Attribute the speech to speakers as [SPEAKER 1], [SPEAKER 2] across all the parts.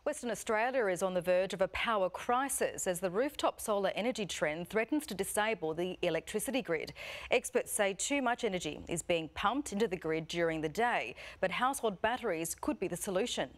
[SPEAKER 1] Western Australia is on the verge of a power crisis as the rooftop solar energy trend threatens to disable the electricity grid. Experts say too much energy is being pumped into the grid during the day, but household batteries could be the solution.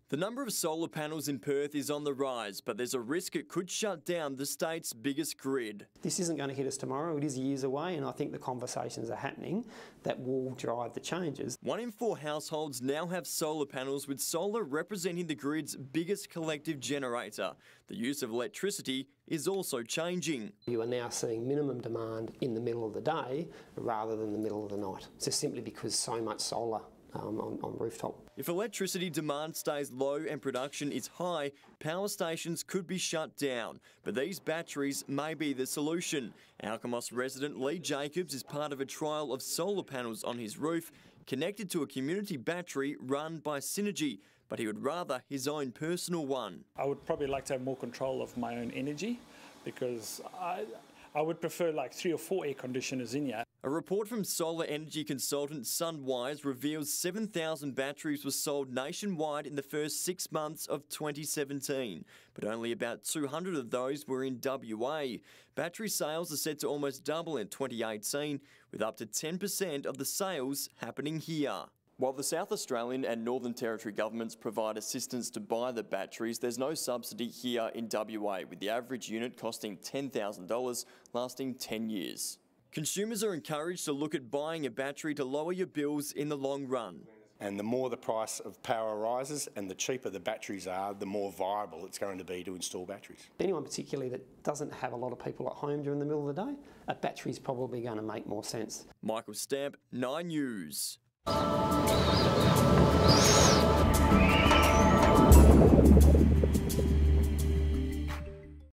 [SPEAKER 2] The number of solar panels in Perth is on the rise, but there's a risk it could shut down the state's biggest grid.
[SPEAKER 3] This isn't going to hit us tomorrow, it is years away, and I think the conversations are happening that will drive the changes.
[SPEAKER 2] 1 in 4 households now have solar panels, with solar representing the grid's biggest collective generator. The use of electricity is also changing.
[SPEAKER 3] You are now seeing minimum demand in the middle of the day rather than the middle of the night, just simply because so much solar on rooftop.
[SPEAKER 2] If electricity demand stays low and production is high, power stations could be shut down. But these batteries may be the solution. Alkimos resident Lee Jacobs is part of a trial of solar panels on his roof, connected to a community battery run by Synergy, but he would rather his own personal one.
[SPEAKER 4] I would probably like to have more control of my own energy, because I would prefer like 3 or 4 air conditioners in here.
[SPEAKER 2] A report from solar energy consultant Sunwise reveals 7,000 batteries were sold nationwide in the first 6 months of 2017, but only about 200 of those were in WA. Battery sales are set to almost double in 2018, with up to 10% of the sales happening here. While the South Australian and Northern Territory governments provide assistance to buy the batteries, there's no subsidy here in WA, with the average unit costing $10,000, lasting 10 years. Consumers are encouraged to look at buying a battery to lower your bills in the long run.
[SPEAKER 5] And the more the price of power rises and the cheaper the batteries are, the more viable it's going to be to install batteries.
[SPEAKER 3] Anyone particularly that doesn't have a lot of people at home during the middle of the day, a battery is probably going to make more sense.
[SPEAKER 2] Michael Stamp, 9 News.